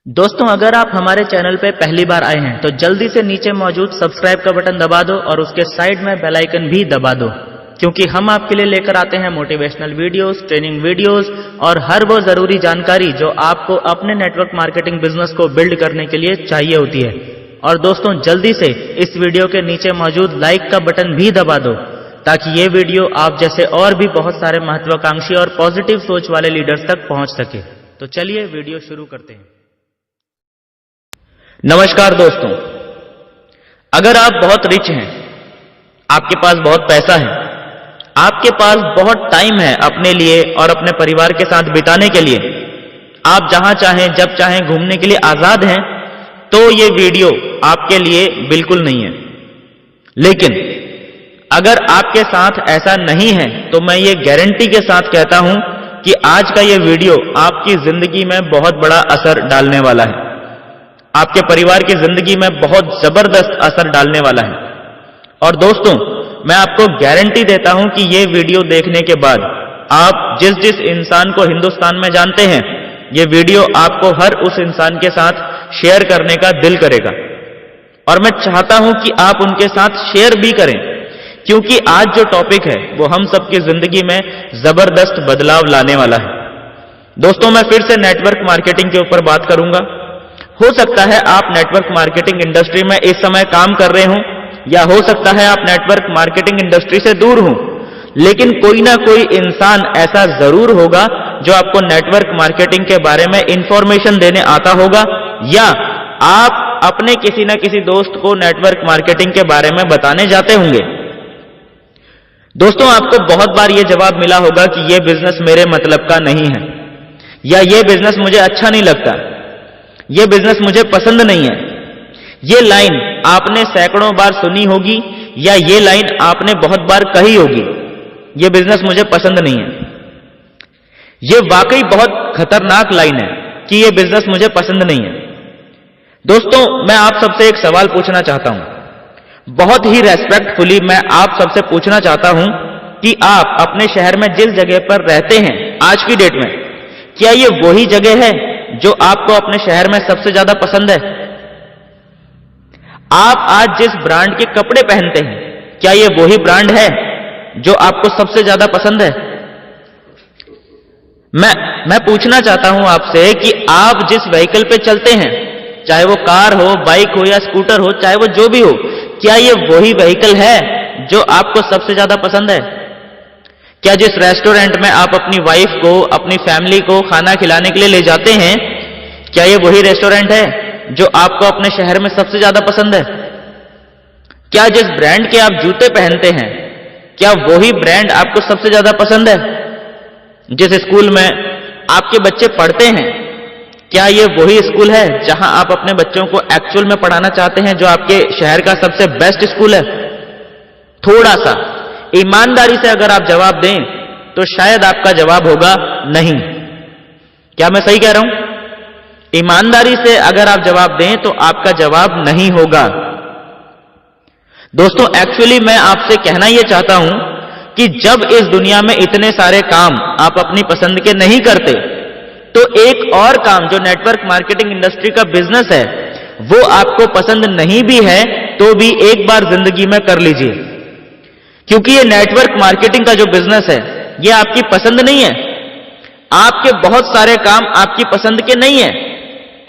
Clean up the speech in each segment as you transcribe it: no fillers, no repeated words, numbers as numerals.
दोस्तों, अगर आप हमारे चैनल पे पहली बार आए हैं तो जल्दी से नीचे मौजूद सब्सक्राइब का बटन दबा दो और उसके साइड में बेल आइकन भी दबा दो, क्योंकि हम आपके लिए लेकर आते हैं मोटिवेशनल वीडियोस, ट्रेनिंग वीडियोस और हर वो जरूरी जानकारी जो आपको अपने नेटवर्क मार्केटिंग बिजनेस को बिल्ड करने के लिए चाहिए होती है। और दोस्तों, जल्दी से इस वीडियो के नीचे मौजूद लाइक का बटन भी दबा दो ताकि ये वीडियो आप जैसे और भी बहुत सारे महत्वाकांक्षी और पॉजिटिव सोच वाले लीडर्स तक पहुंच सके। तो चलिए वीडियो शुरू करते हैं। नमस्कार दोस्तों, अगर आप बहुत रिच हैं, आपके पास बहुत पैसा है, आपके पास बहुत टाइम है अपने लिए और अपने परिवार के साथ बिताने के लिए, आप जहां चाहें जब चाहें घूमने के लिए आजाद हैं, तो ये वीडियो आपके लिए बिल्कुल नहीं है। लेकिन अगर आपके साथ ऐसा नहीं है तो मैं ये गारंटी के साथ कहता हूं कि आज का ये वीडियो आपकी जिंदगी में बहुत बड़ा असर डालने वाला है, आपके परिवार की जिंदगी में बहुत जबरदस्त असर डालने वाला है। और दोस्तों, मैं आपको गारंटी देता हूं कि ये वीडियो देखने के बाद आप जिस जिस इंसान को हिंदुस्तान में जानते हैं, ये वीडियो आपको हर उस इंसान के साथ शेयर करने का दिल करेगा। और मैं चाहता हूं कि आप उनके साथ शेयर भी करें, क्योंकि आज जो टॉपिक है वो हम सबकी जिंदगी में जबरदस्त बदलाव लाने वाला है। दोस्तों, मैं फिर से नेटवर्क मार्केटिंग के ऊपर बात करूंगा। हो सकता है आप नेटवर्क मार्केटिंग इंडस्ट्री में इस समय काम कर रहे हों, या हो सकता है आप नेटवर्क मार्केटिंग इंडस्ट्री से दूर हों, लेकिन कोई ना कोई इंसान ऐसा जरूर होगा जो आपको नेटवर्क मार्केटिंग के बारे में इंफॉर्मेशन देने आता होगा, या आप अपने किसी ना किसी दोस्त को नेटवर्क मार्केटिंग के बारे में बताने जाते होंगे। दोस्तों, आपको बहुत बार यह जवाब मिला होगा कि यह बिजनेस मेरे मतलब का नहीं है, या यह बिजनेस मुझे अच्छा नहीं लगता, यह बिजनेस मुझे पसंद नहीं है। यह लाइन आपने सैकड़ों बार सुनी होगी, या यह लाइन आपने बहुत बार कही होगी, यह बिजनेस मुझे पसंद नहीं है। यह वाकई बहुत खतरनाक लाइन है कि यह बिजनेस मुझे पसंद नहीं है। दोस्तों, मैं आप सबसे एक सवाल पूछना चाहता हूं, बहुत ही रेस्पेक्टफुली मैं आप सबसे पूछना चाहता हूं कि आप अपने शहर में जिस जगह पर रहते हैं आज की डेट में, क्या यह वही जगह है जो आपको अपने शहर में सबसे ज्यादा पसंद है? आप आज जिस ब्रांड के कपड़े पहनते हैं, क्या यह वही ब्रांड है जो आपको सबसे ज्यादा पसंद है? मैं पूछना चाहता हूं आपसे कि आप जिस व्हीकल पे चलते हैं, चाहे वो कार हो, बाइक हो या स्कूटर हो, चाहे वो जो भी हो, क्या यह वही व्हीकल है जो आपको सबसे ज्यादा पसंद है? क्या जिस रेस्टोरेंट में आप अपनी वाइफ को, अपनी फैमिली को खाना खिलाने के लिए ले जाते हैं, क्या यह वही रेस्टोरेंट है जो आपको अपने शहर में सबसे ज्यादा पसंद है? क्या जिस ब्रांड के आप जूते पहनते हैं, क्या वही ब्रांड आपको सबसे ज्यादा पसंद है? जिस स्कूल में आपके बच्चे पढ़ते हैं, क्या यह वही स्कूल है जहां आप अपने बच्चों को एक्चुअल में पढ़ाना चाहते हैं, जो आपके शहर का सबसे बेस्ट स्कूल है? थोड़ा सा ईमानदारी से अगर आप जवाब दें तो शायद आपका जवाब होगा नहीं। क्या मैं सही कह रहा हूं? ईमानदारी से अगर आप जवाब दें तो आपका जवाब नहीं होगा। दोस्तों, एक्चुअली मैं आपसे कहना यह चाहता हूं कि जब इस दुनिया में इतने सारे काम आप अपनी पसंद के नहीं करते, तो एक और काम जो नेटवर्क मार्केटिंग इंडस्ट्री का बिजनेस है, वो आपको पसंद नहीं भी है तो भी एक बार जिंदगी में कर लीजिए, क्योंकि ये नेटवर्क मार्केटिंग का जो बिजनेस है ये आपकी पसंद नहीं है। आपके बहुत सारे काम आपकी पसंद के नहीं है,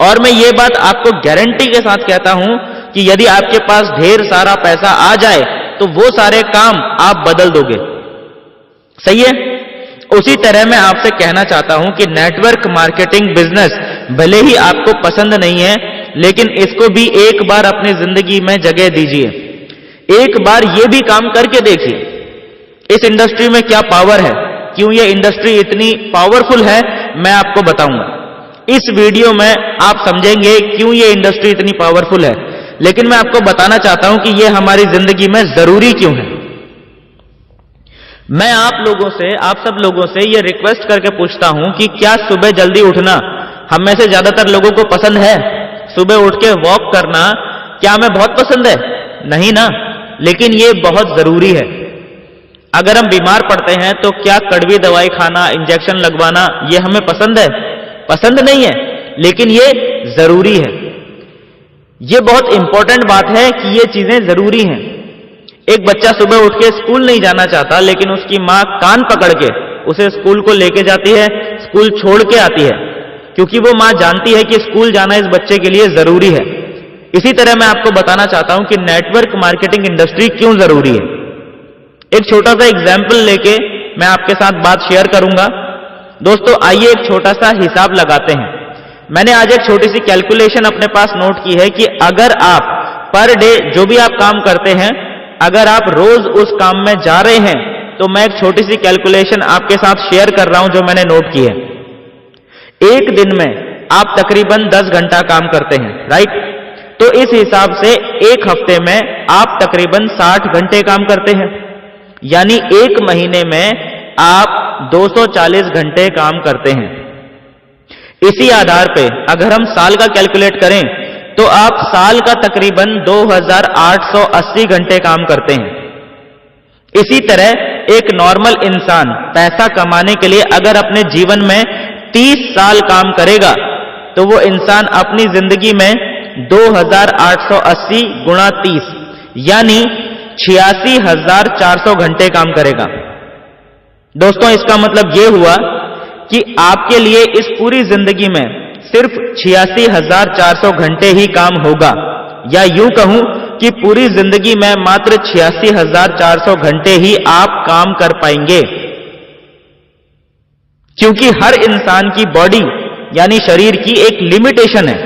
और मैं ये बात आपको गारंटी के साथ कहता हूं कि यदि आपके पास ढेर सारा पैसा आ जाए तो वो सारे काम आप बदल दोगे। सही है? उसी तरह मैं आपसे कहना चाहता हूं कि नेटवर्क मार्केटिंग बिजनेस भले ही आपको पसंद नहीं है, लेकिन इसको भी एक बार अपनी जिंदगी में जगह दीजिए। एक बार ये भी काम करके देखिए, इस इंडस्ट्री में क्या पावर है, क्यों ये इंडस्ट्री इतनी पावरफुल है, मैं आपको बताऊंगा। इस वीडियो में आप समझेंगे क्यों ये इंडस्ट्री इतनी पावरफुल है, लेकिन मैं आपको बताना चाहता हूं कि ये हमारी जिंदगी में जरूरी क्यों है। मैं आप लोगों से, आप सब लोगों से ये रिक्वेस्ट करके पूछता हूं कि क्या सुबह जल्दी उठना हम में से ज्यादातर लोगों को पसंद है? सुबह उठ के वॉक करना क्या हमें बहुत पसंद है? नहीं ना, लेकिन ये बहुत जरूरी है। अगर हम बीमार पड़ते हैं तो क्या कड़वी दवाई खाना, इंजेक्शन लगवाना, ये हमें पसंद है? पसंद नहीं है, लेकिन ये जरूरी है। यह बहुत इंपॉर्टेंट बात है कि ये चीजें जरूरी हैं। एक बच्चा सुबह उठ के स्कूल नहीं जाना चाहता, लेकिन उसकी मां कान पकड़ के उसे स्कूल को लेके जाती है, स्कूल छोड़ के आती है, क्योंकि वो मां जानती है कि स्कूल जाना इस बच्चे के लिए जरूरी है। इसी तरह मैं आपको बताना चाहता हूं कि नेटवर्क मार्केटिंग इंडस्ट्री क्यों जरूरी है। एक छोटा सा एग्जाम्पल लेके मैं आपके साथ बात शेयर करूंगा। दोस्तों आइए एक छोटा सा हिसाब लगाते हैं। मैंने आज एक छोटी सी कैलकुलेशन अपने पास नोट की है कि अगर आप पर डे जो भी आप काम करते हैं, अगर आप रोज उस काम में जा रहे हैं, तो मैं एक छोटी सी कैलकुलेशन आपके साथ शेयर कर रहा हूं जो मैंने नोट की है। एक दिन में आप तकरीबन 10 घंटा काम करते हैं, राइट? तो इस हिसाब से एक हफ्ते में आप तकरीबन 60 घंटे काम करते हैं, यानी एक महीने में आप 240 घंटे काम करते हैं। इसी आधार पे अगर हम साल का कैलकुलेट करें तो आप साल का तकरीबन 2880 घंटे काम करते हैं। इसी तरह एक नॉर्मल इंसान पैसा कमाने के लिए अगर अपने जीवन में 30 साल काम करेगा तो वो इंसान अपनी जिंदगी में 2880 गुणा 30 यानी 86,400 घंटे काम करेगा। दोस्तों इसका मतलब यह हुआ कि आपके लिए इस पूरी जिंदगी में सिर्फ 86,400 घंटे ही काम होगा, या यूं कहूं कि पूरी जिंदगी में मात्र 86,400 घंटे ही आप काम कर पाएंगे, क्योंकि हर इंसान की बॉडी यानी शरीर की एक लिमिटेशन है।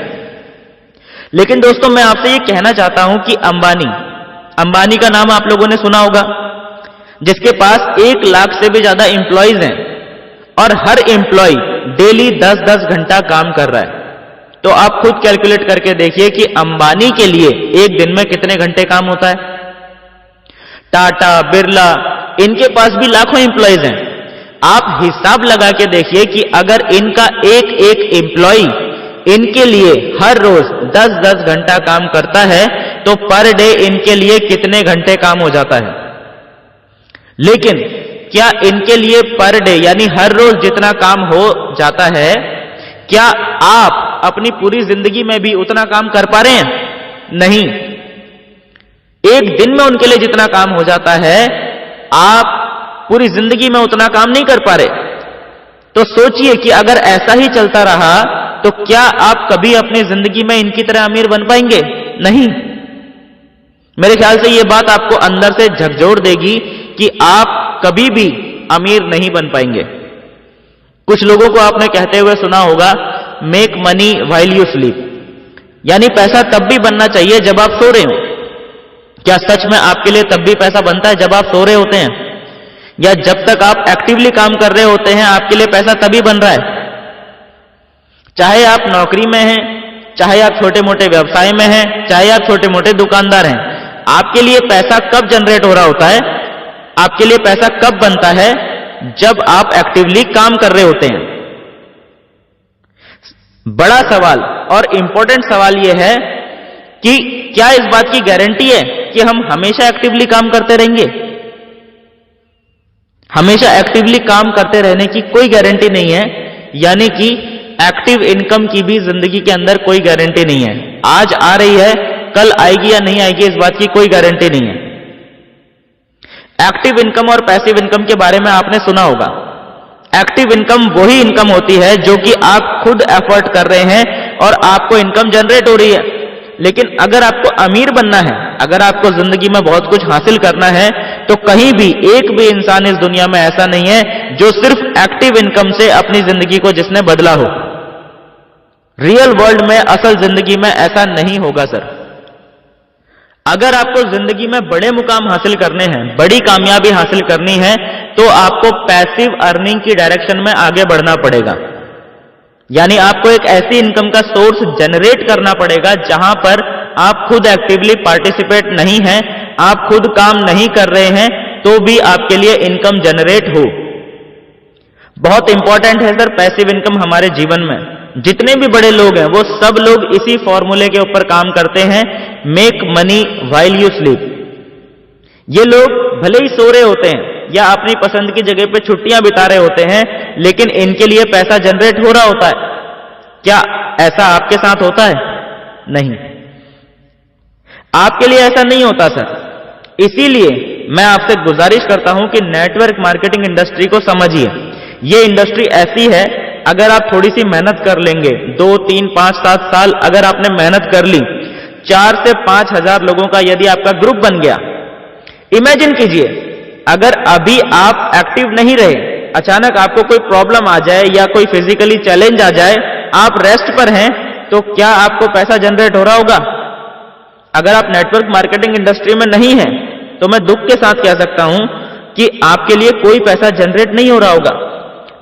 लेकिन दोस्तों मैं आपसे यह कहना चाहता हूं कि अंबानी का नाम आप लोगों ने सुना होगा, जिसके पास 1 लाख से भी ज्यादा एम्प्लॉइज हैं और हर एम्प्लॉय डेली 10-10 घंटा काम कर रहा है। तो आप खुद कैलकुलेट करके देखिए कि अंबानी के लिए एक दिन में कितने घंटे काम होता है। टाटा, बिरला, इनके पास भी लाखों एम्प्लॉइज हैं। आप हिसाब लगा के देखिए कि अगर इनका एक एक एम्प्लॉय इनके लिए हर रोज 10-10 घंटा काम करता है तो पर डे इनके लिए कितने घंटे काम हो जाता है। लेकिन क्या इनके लिए पर डे यानी हर रोज जितना काम हो जाता है, क्या आप अपनी पूरी जिंदगी में भी उतना काम कर पा रहे हैं? नहीं। एक दिन में उनके लिए जितना काम हो जाता है, आप पूरी जिंदगी में उतना काम नहीं कर पा रहे। तो सोचिए कि अगर ऐसा ही चलता रहा तो क्या आप कभी अपनी जिंदगी में इनकी तरह अमीर बन पाएंगे? नहीं। मेरे ख्याल से यह बात आपको अंदर से झकझोर देगी कि आप कभी भी अमीर नहीं बन पाएंगे। कुछ लोगों को आपने कहते हुए सुना होगा, make money while you sleep, यानी पैसा तब भी बनना चाहिए जब आप सो रहे हो। क्या सच में आपके लिए तब भी पैसा बनता है जब आप सो रहे होते हैं, या जब तक आप एक्टिवली काम कर रहे होते हैं आपके लिए पैसा तभी बन रहा है? चाहे आप नौकरी में हैं, चाहे आप छोटे मोटे व्यवसाय में हैं, चाहे आप छोटे मोटे दुकानदार हैं, आपके लिए पैसा कब जनरेट हो रहा होता है, आपके लिए पैसा कब बनता है? जब आप एक्टिवली काम कर रहे होते हैं। बड़ा सवाल और इंपॉर्टेंट सवाल यह है कि क्या इस बात की गारंटी है कि हम हमेशा एक्टिवली काम करते रहेंगे? हमेशा एक्टिवली काम करते रहने की कोई गारंटी नहीं है, यानी कि एक्टिव इनकम की भी जिंदगी के अंदर कोई गारंटी नहीं है। आज आ रही है, कल आएगी या नहीं आएगी, इस बात की कोई गारंटी नहीं है। एक्टिव इनकम और पैसिव इनकम के बारे में आपने सुना होगा। एक्टिव इनकम वही इनकम होती है जो कि आप खुद एफर्ट कर रहे हैं और आपको इनकम जनरेट हो रही है। लेकिन अगर आपको अमीर बनना है, अगर आपको जिंदगी में बहुत कुछ हासिल करना है, तो कहीं भी एक भी इंसान इस दुनिया में ऐसा नहीं है जो सिर्फ एक्टिव इनकम से अपनी जिंदगी को जिसने बदला हो। रियल वर्ल्ड में, असल जिंदगी में ऐसा नहीं होगा सर। अगर आपको जिंदगी में बड़े मुकाम हासिल करने हैं, बड़ी कामयाबी हासिल करनी है, तो आपको पैसिव अर्निंग की डायरेक्शन में आगे बढ़ना पड़ेगा। यानी आपको एक ऐसी इनकम का सोर्स जनरेट करना पड़ेगा जहां पर आप खुद एक्टिवली पार्टिसिपेट नहीं हैं, आप खुद काम नहीं कर रहे हैं, तो भी आपके लिए इनकम जनरेट हो। बहुत इंपॉर्टेंट है सर पैसिव इनकम हमारे जीवन में। जितने भी बड़े लोग हैं वो सब लोग इसी फॉर्मूले के ऊपर काम करते हैं, make money while you sleep. ये लोग भले ही सो रहे होते हैं या अपनी पसंद की जगह पे छुट्टियां बिता रहे होते हैं, लेकिन इनके लिए पैसा जनरेट हो रहा होता है। क्या ऐसा आपके साथ होता है? नहीं, आपके लिए ऐसा नहीं होता सर। इसीलिए मैं आपसे गुजारिश करता हूं कि नेटवर्क मार्केटिंग इंडस्ट्री को समझिए। यह इंडस्ट्री ऐसी है, अगर आप थोड़ी सी मेहनत कर लेंगे, 2, 3, 5, 7 साल अगर आपने मेहनत कर ली, 4 से 5 हजार लोगों का यदि आपका ग्रुप बन गया, इमेजिन कीजिए अगर अभी आप एक्टिव नहीं रहे, अचानक आपको कोई प्रॉब्लम आ जाए या कोई फिजिकली चैलेंज आ जाए, आप रेस्ट पर हैं, तो क्या आपको पैसा जनरेट हो रहा होगा? अगर आप नेटवर्क मार्केटिंग इंडस्ट्री में नहीं हैं, तो मैं दुख के साथ कह सकता हूं कि आपके लिए कोई पैसा जनरेट नहीं हो रहा होगा।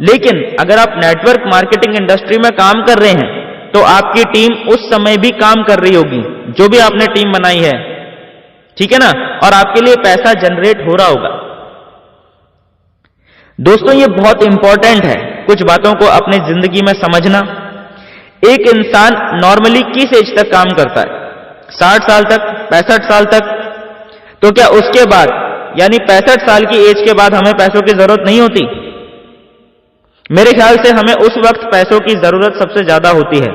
लेकिन अगर आप नेटवर्क मार्केटिंग इंडस्ट्री में काम कर रहे हैं, तो आपकी टीम उस समय भी काम कर रही होगी, जो भी आपने टीम बनाई है, ठीक है ना, और आपके लिए पैसा जनरेट हो रहा होगा। दोस्तों, ये बहुत इंपॉर्टेंट है कुछ बातों को अपनी जिंदगी में समझना। एक इंसान नॉर्मली किस एज तक काम करता है? 60 साल तक, 65 साल तक। तो क्या उसके बाद यानी 65 साल की एज के बाद हमें पैसों की जरूरत नहीं होती? मेरे ख्याल से हमें उस वक्त पैसों की जरूरत सबसे ज्यादा होती है।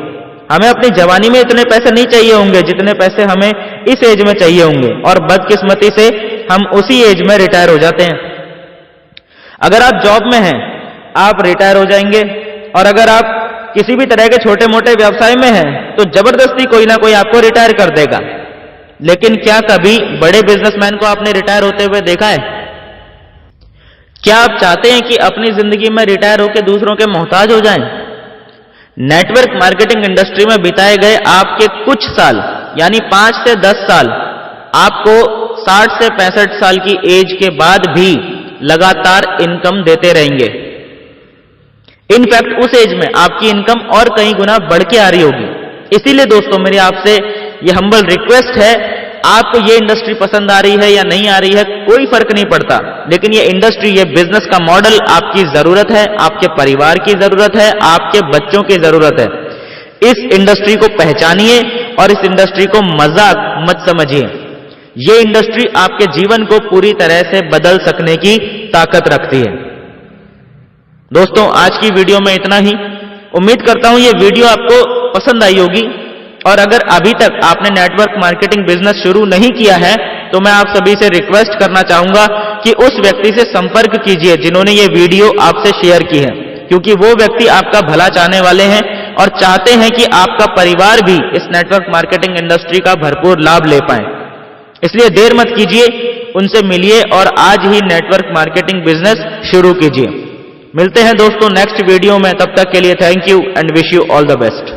हमें अपनी जवानी में इतने पैसे नहीं चाहिए होंगे जितने पैसे हमें इस एज में चाहिए होंगे, और बदकिस्मती से हम उसी एज में रिटायर हो जाते हैं। अगर आप जॉब में हैं, आप रिटायर हो जाएंगे, और अगर आप किसी भी तरह के छोटे मोटे व्यवसाय में हैं, तो जबरदस्ती कोई ना कोई आपको रिटायर कर देगा। लेकिन क्या कभी बड़े बिजनेसमैन को आपने रिटायर होते हुए देखा है? क्या आप चाहते हैं कि अपनी जिंदगी में रिटायर होकर दूसरों के मोहताज हो जाएं? नेटवर्क मार्केटिंग इंडस्ट्री में बिताए गए आपके कुछ साल यानी 5 से 10 साल आपको 60 से 65 साल की एज के बाद भी लगातार इनकम देते रहेंगे। इनफैक्ट उस एज में आपकी इनकम और कई गुना बढ़ के आ रही होगी। इसीलिए दोस्तों, मेरी आपसे ये हम्बल रिक्वेस्ट है, आपको ये इंडस्ट्री पसंद आ रही है या नहीं आ रही है, कोई फर्क नहीं पड़ता, लेकिन ये इंडस्ट्री, ये बिजनेस का मॉडल आपकी जरूरत है, आपके परिवार की जरूरत है, आपके बच्चों की जरूरत है। इस इंडस्ट्री को पहचानिए और इस इंडस्ट्री को मजाक मत समझिए। ये इंडस्ट्री आपके जीवन को पूरी तरह से बदल सकने की ताकत रखती है। दोस्तों, आज की वीडियो में इतना ही। उम्मीद करता हूं ये वीडियो आपको पसंद आई होगी, और अगर अभी तक आपने नेटवर्क मार्केटिंग बिजनेस शुरू नहीं किया है, तो मैं आप सभी से रिक्वेस्ट करना चाहूंगा कि उस व्यक्ति से संपर्क कीजिए जिन्होंने ये वीडियो आपसे शेयर की है, क्योंकि वो व्यक्ति आपका भला चाहने वाले हैं और चाहते हैं कि आपका परिवार भी इस नेटवर्क मार्केटिंग इंडस्ट्री का भरपूर लाभ ले पाए। इसलिए देर मत कीजिए, उनसे मिलिए और आज ही नेटवर्क मार्केटिंग बिजनेस शुरू कीजिए। मिलते हैं दोस्तों नेक्स्ट वीडियो में, तब तक के लिए thank you and wish you all the best.